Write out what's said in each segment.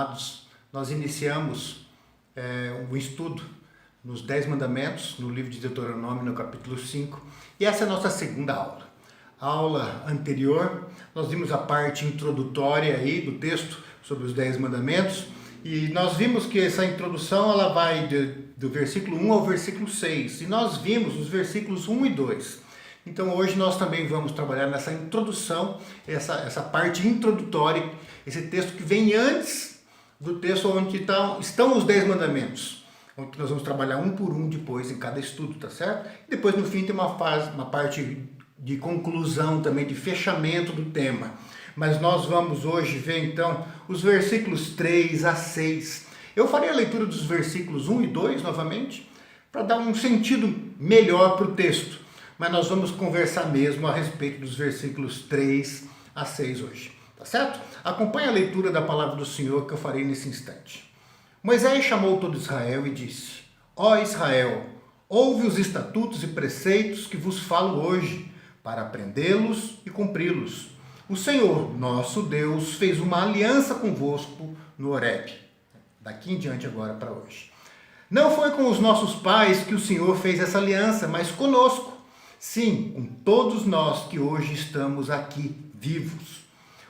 amados, nós iniciamos um estudo nos 10 mandamentos, no livro de Deuteronômio, no capítulo 5, e essa é a nossa segunda aula. A aula anterior, nós vimos a parte introdutória aí do texto sobre os 10 mandamentos, e nós vimos que essa introdução ela vai do versículo 1 ao versículo 6, e nós vimos os versículos 1 e 2. Então hoje nós também vamos trabalhar nessa introdução, essa parte introdutória, esse texto que vem antes do texto onde estão os 10 mandamentos, onde nós vamos trabalhar um por um depois em cada estudo, tá certo? E depois no fim tem uma parte de conclusão também, de fechamento do tema. Mas nós vamos hoje ver então os versículos 3 a 6. Eu farei a leitura dos versículos 1 e 2 novamente, para dar um sentido melhor para o texto. Mas nós vamos conversar mesmo a respeito dos versículos 3 a 6 hoje, tá certo? Acompanhe a leitura da palavra do Senhor que eu farei nesse instante. Moisés chamou todo Israel e disse: Ó Israel, ouve os estatutos e preceitos que vos falo hoje, para aprendê-los e cumpri-los. O Senhor, nosso Deus, fez uma aliança convosco no Horebe. Daqui em diante agora para hoje. Não foi com os nossos pais que o Senhor fez essa aliança, mas conosco. Sim, com todos nós que hoje estamos aqui, vivos.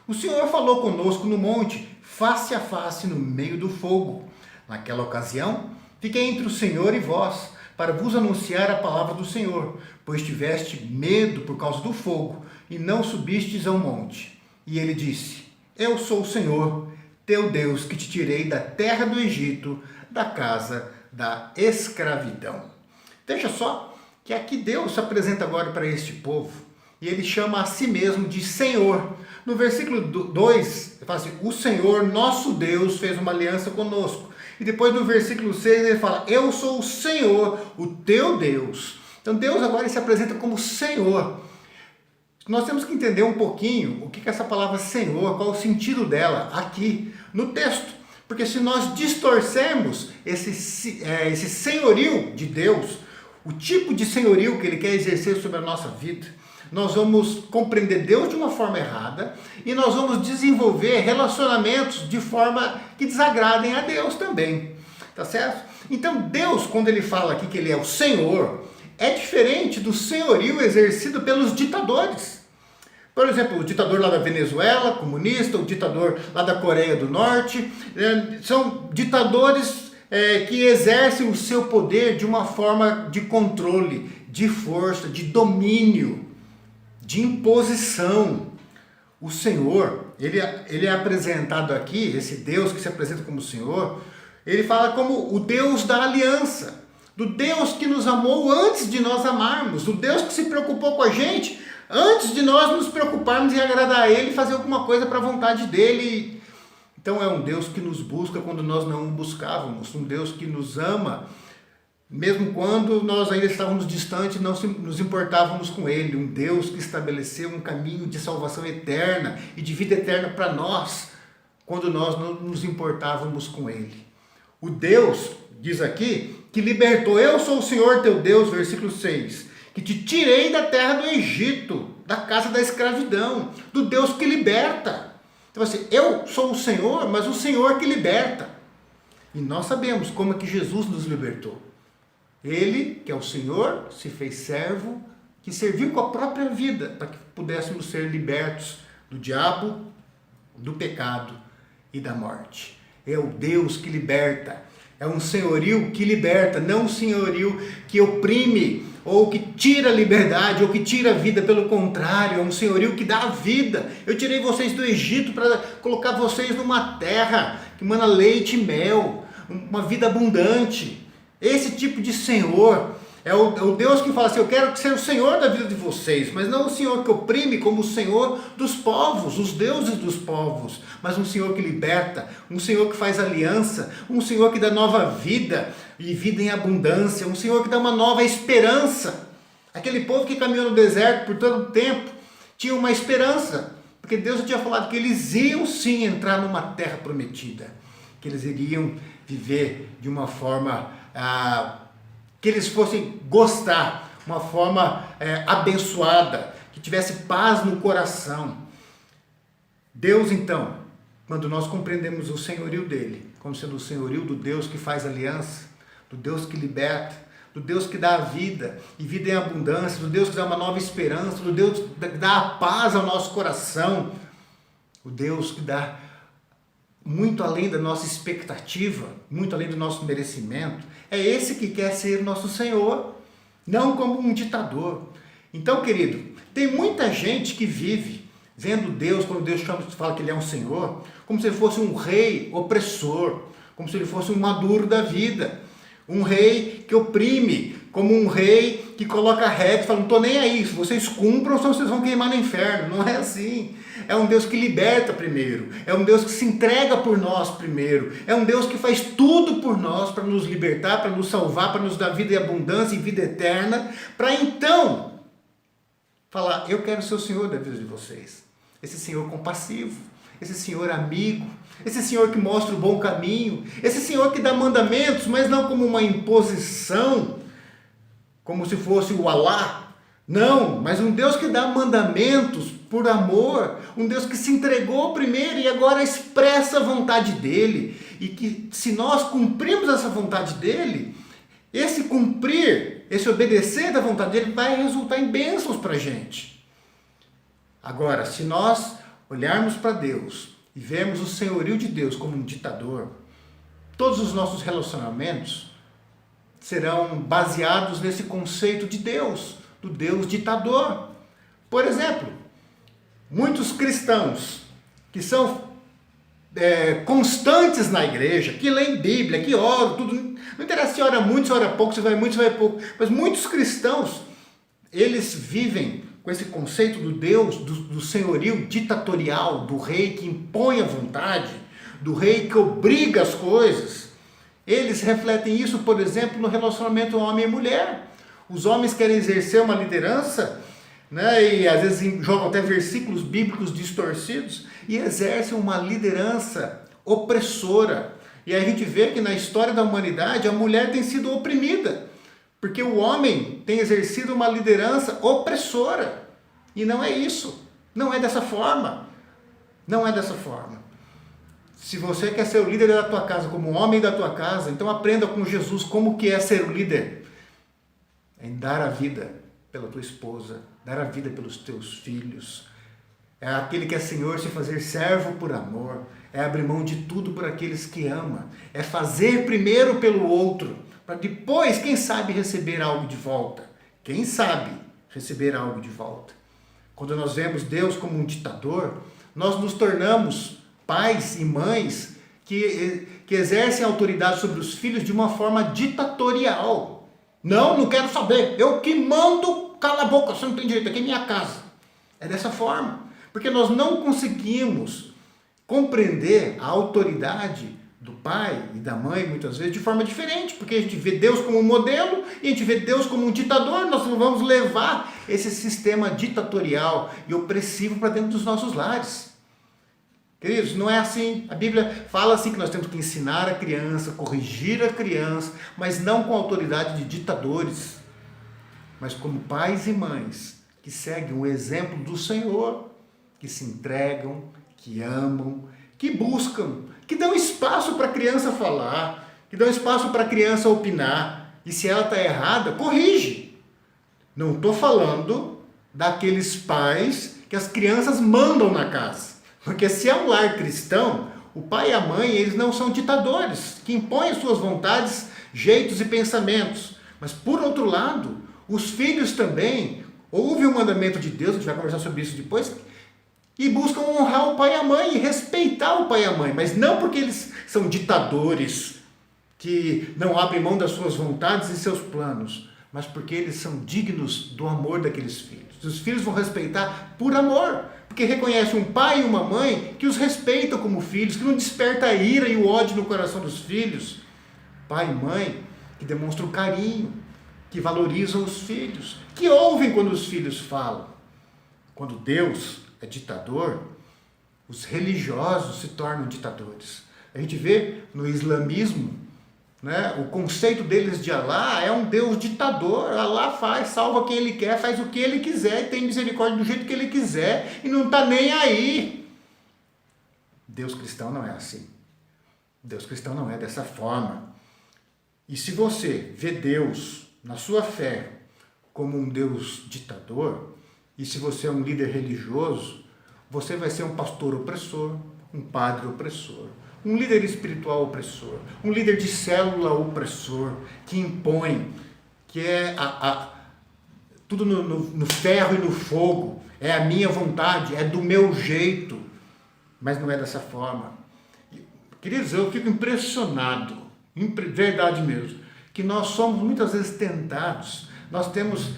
O Senhor falou conosco no monte, face a face no meio do fogo. Naquela ocasião, fiquei entre o Senhor e vós, para vos anunciar a palavra do Senhor, pois tiveste medo por causa do fogo, e não subistes ao monte. E ele disse: Eu sou o Senhor, teu Deus, que te tirei da terra do Egito, da casa da escravidão. Veja só que aqui Deus se apresenta agora para este povo, e ele chama a si mesmo de Senhor. No versículo 2, ele fala assim: o Senhor, nosso Deus, fez uma aliança conosco. E depois no versículo 6 ele fala: eu sou o Senhor, o teu Deus. Então Deus agora se apresenta como Senhor. Nós temos que entender um pouquinho o que é essa palavra Senhor, qual o sentido dela aqui no texto. Porque se nós distorcermos esse senhorio de Deus, o tipo de senhorio que ele quer exercer sobre a nossa vida, nós vamos compreender Deus de uma forma errada e nós vamos desenvolver relacionamentos de forma que desagradem a Deus também, tá certo? Então Deus, quando ele fala aqui que ele é o Senhor, é diferente do senhorio exercido pelos ditadores. Por exemplo, o ditador lá da Venezuela, comunista, o ditador lá da Coreia do Norte, são ditadores que exercem o seu poder de uma forma de controle, de força, de domínio, de imposição. O Senhor, ele é apresentado aqui, esse Deus que se apresenta como Senhor, ele fala como o Deus da aliança, do Deus que nos amou antes de nós amarmos, do Deus que se preocupou com a gente antes de nós nos preocuparmos em agradar a Ele e fazer alguma coisa para a vontade dEle. Então é um Deus que nos busca quando nós não o buscávamos, um Deus que nos ama, mesmo quando nós ainda estávamos distantes e não nos importávamos com Ele, um Deus que estabeleceu um caminho de salvação eterna e de vida eterna para nós, quando nós não nos importávamos com Ele. O Deus, diz aqui, que libertou: eu sou o Senhor teu Deus, versículo 6, que te tirei da terra do Egito, da casa da escravidão, do Deus que liberta. Então assim, eu sou o Senhor, mas o Senhor que liberta. E nós sabemos como é que Jesus nos libertou. Ele, que é o Senhor, se fez servo, que serviu com a própria vida para que pudéssemos ser libertos do diabo, do pecado e da morte. É o Deus que liberta. É um senhorio que liberta, não um senhorio que oprime, ou que tira a liberdade, ou que tira a vida. Pelo contrário, é um senhorio que dá a vida. Eu tirei vocês do Egito para colocar vocês numa terra que mana leite e mel, uma vida abundante. Esse tipo de Senhor é o Deus que fala assim: eu quero ser o Senhor da vida de vocês, mas não o Senhor que oprime como o Senhor dos povos, os deuses dos povos, mas um Senhor que liberta, um Senhor que faz aliança, um Senhor que dá nova vida e vida em abundância, um Senhor que dá uma nova esperança. Aquele povo que caminhou no deserto por todo o tempo tinha uma esperança, porque Deus tinha falado que eles iam sim entrar numa terra prometida, que eles iriam viver de uma forma que eles fossem gostar, uma forma abençoada, que tivesse paz no coração. Deus então quando nós compreendemos o senhorio dele, como sendo o senhorio do Deus que faz aliança, do Deus que liberta, do Deus que dá a vida, e vida em abundância, do Deus que dá uma nova esperança, do Deus que dá a paz ao nosso coração, o Deus que dá muito além da nossa expectativa, muito além do nosso merecimento. É esse que quer ser nosso Senhor, não como um ditador. Então, querido, tem muita gente que vive vendo Deus, quando Deus fala que Ele é um Senhor, como se Ele fosse um rei opressor, como se Ele fosse um maduro da vida, um rei que oprime, como um rei que coloca regra e fala, não estou nem aí, se vocês cumpram, senão vocês vão queimar no inferno. Não é assim. É um Deus que liberta primeiro, é um Deus que se entrega por nós primeiro, é um Deus que faz tudo por nós para nos libertar, para nos salvar, para nos dar vida e abundância e vida eterna, para então falar, eu quero ser o Senhor da vida de vocês. Esse Senhor compassivo, esse Senhor amigo, esse Senhor que mostra o bom caminho, esse Senhor que dá mandamentos, mas não como uma imposição, como se fosse o Alá. Não, mas um Deus que dá mandamentos por amor, um Deus que se entregou primeiro e agora expressa a vontade dele, e que se nós cumprirmos essa vontade dele, esse cumprir, esse obedecer da vontade dele vai resultar em bênçãos para a gente. Agora, se nós olharmos para Deus e vermos o senhorio de Deus como um ditador, todos os nossos relacionamentos serão baseados nesse conceito de Deus, do Deus ditador. Por exemplo, muitos cristãos que são constantes na igreja, que leem Bíblia, que oram, tudo, não interessa se ora muito, se ora pouco, se vai muito, se vai pouco, mas muitos cristãos, eles vivem com esse conceito do Deus, do senhorio ditatorial, do rei que impõe a vontade, do rei que obriga as coisas. Eles refletem isso, por exemplo, no relacionamento homem e mulher. Os homens querem exercer uma liderança, né, e às vezes jogam até versículos bíblicos distorcidos e exercem uma liderança opressora. E a gente vê que na história da humanidade a mulher tem sido oprimida, porque o homem tem exercido uma liderança opressora. E não é isso. Não é dessa forma. Não é dessa forma. Se você quer ser o líder da tua casa, como homem da tua casa, então aprenda com Jesus como que é ser o líder. É dar a vida pela tua esposa, dar a vida pelos teus filhos. É aquele que é Senhor se fazer servo por amor. É abrir mão de tudo por aqueles que ama. É fazer primeiro pelo outro, para depois, quem sabe, receber algo de volta. Quem sabe receber algo de volta. Quando nós vemos Deus como um ditador, nós nos tornamos pais e mães que exercem autoridade sobre os filhos de uma forma ditatorial. Não quero saber. Eu que mando, cala a boca, você não tem direito, aqui é minha casa. É dessa forma. Porque nós não conseguimos compreender a autoridade do pai e da mãe, muitas vezes, de forma diferente, porque a gente vê Deus como um modelo e a gente vê Deus como um ditador. Nós vamos levar esse sistema ditatorial e opressivo para dentro dos nossos lares. Queridos, não é assim. A Bíblia fala assim que nós temos que ensinar a criança, corrigir a criança, mas não com a autoridade de ditadores, mas como pais e mães que seguem o exemplo do Senhor, que se entregam, que amam, que buscam, que dão espaço para a criança falar, que dão espaço para a criança opinar, e se ela está errada, corrige. Não estou falando daqueles pais que as crianças mandam na casa, porque se é um lar cristão, o pai e a mãe, eles não são ditadores, que impõem as suas vontades, jeitos e pensamentos, mas por outro lado, os filhos também, ouvem o mandamento de Deus, a gente vai conversar sobre isso depois, e buscam honrar o pai e a mãe, e respeitar o pai e a mãe, mas não porque eles são ditadores, que não abrem mão das suas vontades e seus planos, mas porque eles são dignos do amor daqueles filhos. Os filhos vão respeitar por amor, porque reconhecem um pai e uma mãe que os respeitam como filhos, que não desperta a ira e o ódio no coração dos filhos. Pai e mãe que demonstram carinho, que valorizam os filhos, que ouvem quando os filhos falam. Quando Deus é ditador, os religiosos se tornam ditadores. A gente vê no islamismo, né, o conceito deles de Alá é um Deus ditador. Alá salva quem ele quer, faz o que ele quiser, e tem misericórdia do jeito que ele quiser, e não está nem aí. Deus cristão não é assim. Deus cristão não é dessa forma. E se você vê Deus na sua fé como um Deus ditador, e se você é um líder religioso, você vai ser um pastor opressor, um padre opressor, um líder espiritual opressor, um líder de célula opressor, que impõe, que é tudo no ferro e no fogo, é a minha vontade, é do meu jeito, mas não é dessa forma. Queridos, eu fico impressionado, verdade mesmo, que nós somos muitas vezes tentados, nós temos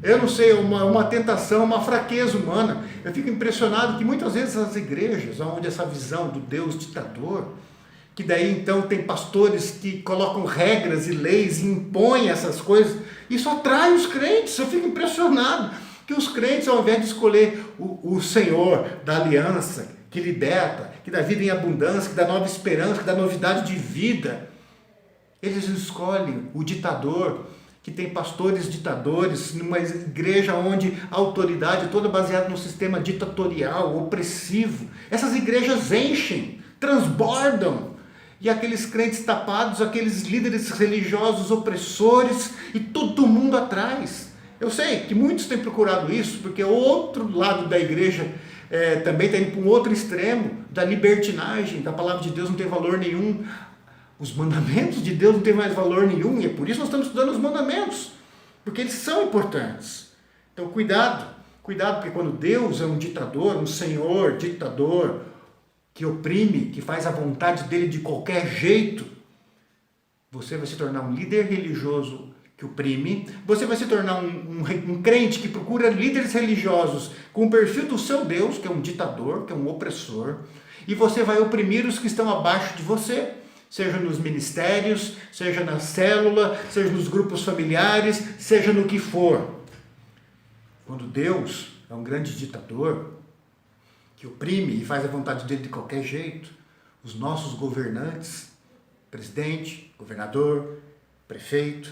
eu não sei, uma tentação, uma fraqueza humana. Eu fico impressionado que muitas vezes as igrejas, onde essa visão do Deus ditador, que daí então tem pastores que colocam regras e leis e impõem essas coisas, isso atrai os crentes. Eu fico impressionado que os crentes, ao invés de escolher o Senhor da aliança, que liberta, que dá vida em abundância, que dá nova esperança, que dá novidade de vida, eles escolhem o ditador, que tem pastores ditadores, numa igreja onde a autoridade é toda baseada no sistema ditatorial, opressivo. Essas igrejas enchem, transbordam. E aqueles crentes tapados, aqueles líderes religiosos opressores, e todo mundo atrás. Eu sei que muitos têm procurado isso, porque o outro lado da igreja também está indo para um outro extremo, da libertinagem, da palavra de Deus não tem valor nenhum. Os mandamentos de Deus não têm mais valor nenhum, e é por isso nós estamos estudando os mandamentos, porque eles são importantes. Então cuidado, porque quando Deus é um ditador, um senhor ditador, que oprime, que faz a vontade dele de qualquer jeito, você vai se tornar um líder religioso que oprime, você vai se tornar um crente que procura líderes religiosos com o perfil do seu Deus, que é um ditador, que é um opressor, e você vai oprimir os que estão abaixo de você, seja nos ministérios, seja na célula, seja nos grupos familiares, seja no que for. Quando Deus é um grande ditador, que oprime e faz a vontade dele de qualquer jeito, os nossos governantes, presidente, governador, prefeito,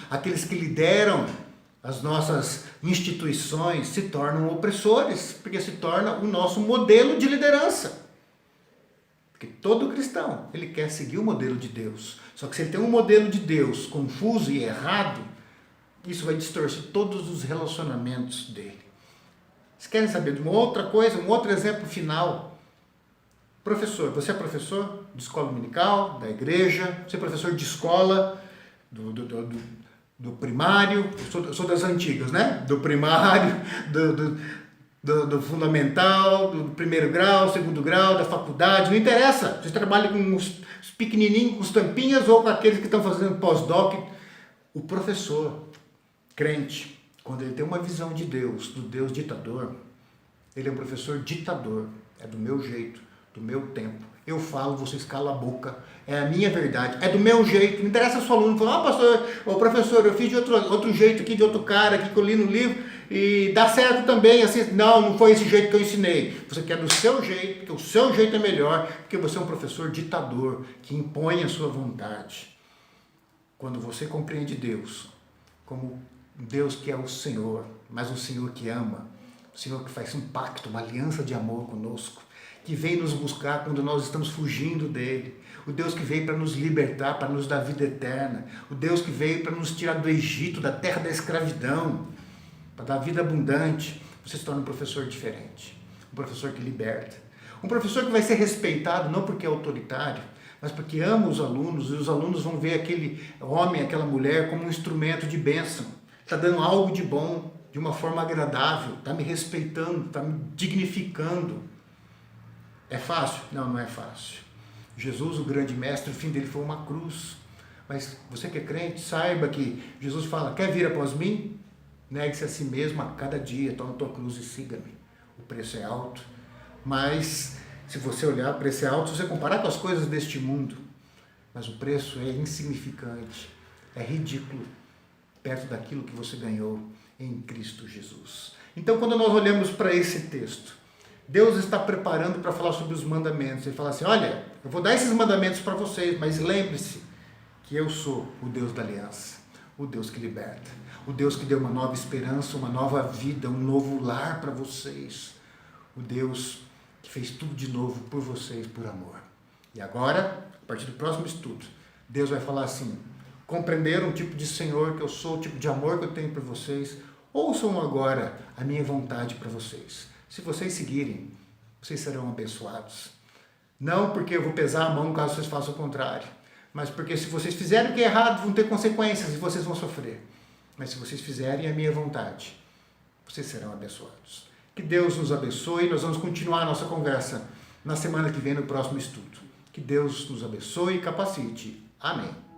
aqueles que lideram as nossas instituições se tornam opressores, porque se torna o nosso modelo de liderança. Porque todo cristão, ele quer seguir o modelo de Deus. Só que se ele tem um modelo de Deus confuso e errado, isso vai distorcer todos os relacionamentos dele. Vocês querem saber de uma outra coisa, um outro exemplo final? Professor, você é professor de escola dominical, da igreja, você é professor de escola, do primário, eu sou das antigas, né? Do primário, do fundamental, do primeiro grau, segundo grau, da faculdade, não interessa. Você trabalha com os pequenininhos, com os tampinhas ou com aqueles que estão fazendo pós-doc. O professor, crente, quando ele tem uma visão de Deus, do Deus ditador, ele é um professor ditador, é do meu jeito, do meu tempo. Eu falo, vocês calam a boca, é a minha verdade, é do meu jeito. Não interessa se o aluno falar, pastor, professor, eu fiz de outro jeito aqui, de outro cara aqui que eu li no livro, e dá certo também, assim, não foi esse jeito que eu ensinei. Você quer do seu jeito, porque o seu jeito é melhor, porque você é um professor ditador, que impõe a sua vontade. Quando você compreende Deus como Deus que é o Senhor, mas um Senhor que ama, um Senhor que faz um pacto, uma aliança de amor conosco, que vem nos buscar quando nós estamos fugindo dele, o Deus que veio para nos libertar, para nos dar vida eterna, o Deus que veio para nos tirar do Egito, da terra da escravidão, para dar vida abundante, você se torna um professor diferente, um professor que liberta, um professor que vai ser respeitado não porque é autoritário, mas porque ama os alunos, e os alunos vão ver aquele homem, aquela mulher como um instrumento de bênção, está dando algo de bom, de uma forma agradável, está me respeitando, está me dignificando. É fácil? Não, não é fácil. Jesus, o grande mestre, o fim dele foi uma cruz. Mas você que é crente, saiba que Jesus fala, quer vir após mim? Negue-se a si mesmo a cada dia, toma a tua cruz e siga-me. O preço é alto, mas se você olhar, o preço é alto se você comparar com as coisas deste mundo. Mas o preço é insignificante, é ridículo, perto daquilo que você ganhou em Cristo Jesus. Então, quando nós olhamos para esse texto, Deus está preparando para falar sobre os mandamentos. Ele fala assim, olha, eu vou dar esses mandamentos para vocês, mas lembre-se que eu sou o Deus da aliança, o Deus que liberta, o Deus que deu uma nova esperança, uma nova vida, um novo lar para vocês, o Deus que fez tudo de novo por vocês, por amor. E agora, a partir do próximo estudo, Deus vai falar assim: compreenderam o tipo de Senhor que eu sou, o tipo de amor que eu tenho por vocês? Ouçam agora a minha vontade para vocês. Se vocês seguirem, vocês serão abençoados. Não porque eu vou pesar a mão caso vocês façam o contrário, mas porque se vocês fizerem o que é errado, vão ter consequências e vocês vão sofrer. Mas se vocês fizerem a minha vontade, vocês serão abençoados. Que Deus nos abençoe. Nós vamos continuar a nossa conversa na semana que vem, no próximo estudo. Que Deus nos abençoe e capacite. Amém.